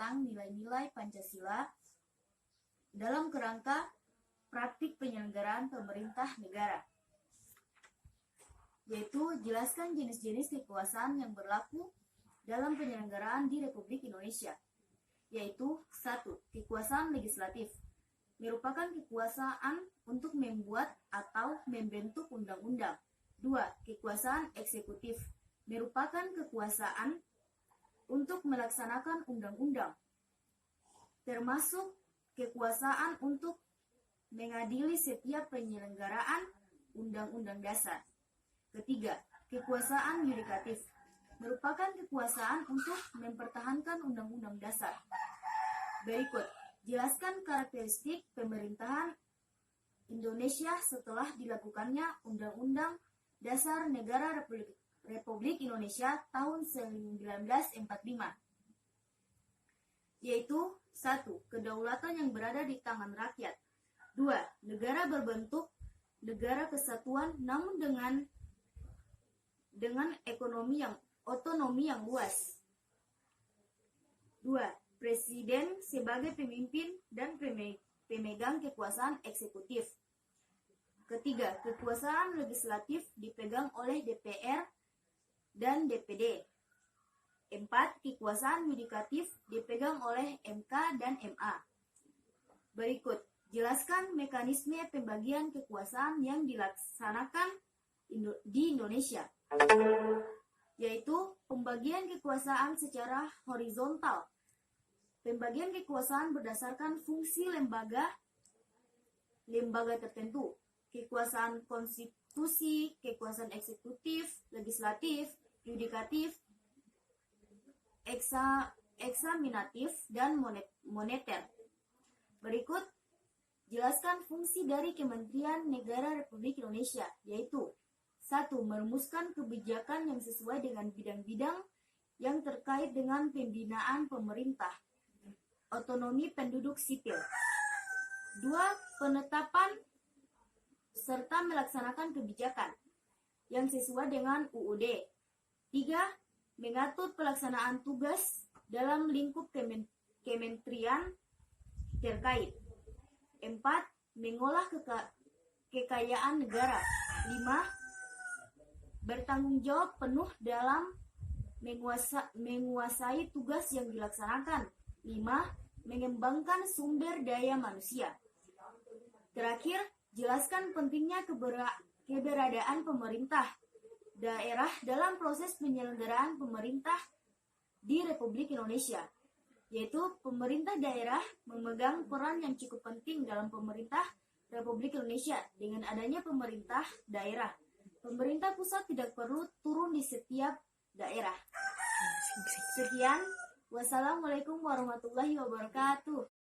tentang nilai-nilai Pancasila dalam kerangka praktik penyelenggaraan pemerintah negara, yaitu jelaskan jenis-jenis kekuasaan yang berlaku dalam penyelenggaraan di Republik Indonesia, yaitu 1. Kekuasaan legislatif merupakan kekuasaan untuk membuat atau membentuk undang-undang. 2. Kekuasaan eksekutif merupakan kekuasaan untuk melaksanakan undang-undang, termasuk kekuasaan untuk mengadili setiap penyelenggaraan undang-undang dasar. Ketiga, kekuasaan yudikatif merupakan kekuasaan untuk mempertahankan undang-undang dasar. Berikut, jelaskan karakteristik pemerintahan Indonesia setelah dilakukannya Undang-Undang Dasar Negara Republik Indonesia tahun 1945, yaitu 1. Kedaulatan yang berada di tangan rakyat. 2. Negara berbentuk negara kesatuan namun dengan otonomi yang luas. 2. Presiden sebagai pemimpin dan pemegang kekuasaan eksekutif. Ketiga, kekuasaan legislatif dipegang oleh DPR dan DPD. 4. Kekuasaan yudikatif dipegang oleh MK dan MA. Berikut, jelaskan mekanisme pembagian kekuasaan yang dilaksanakan di Indonesia, yaitu pembagian kekuasaan secara horizontal. Pembagian kekuasaan berdasarkan fungsi lembaga tertentu. Kekuasaan konstitusi, kekuasaan eksekutif, legislatif, yudikatif, eksaminatif, dan moneter. Berikut, jelaskan fungsi dari Kementerian Negara Republik Indonesia, yaitu 1. Merumuskan kebijakan yang sesuai dengan bidang-bidang yang terkait dengan pembinaan pemerintah, otonomi penduduk sipil. 2. Penetapan serta melaksanakan kebijakan yang sesuai dengan UUD. 3. Mengatur pelaksanaan tugas dalam lingkup kementerian terkait. 4. Mengolah kekayaan negara. 5. Bertanggung jawab penuh dalam menguasai tugas yang dilaksanakan. 5. Mengembangkan sumber daya manusia. Terakhir, jelaskan pentingnya keberadaan pemerintah daerah dalam proses penyelenggaraan pemerintah di Republik Indonesia, yaitu pemerintah daerah memegang peran yang cukup penting dalam pemerintah Republik Indonesia. Dengan adanya pemerintah daerah, pemerintah pusat tidak perlu turun di setiap daerah. Sekian, wassalamualaikum warahmatullahi wabarakatuh.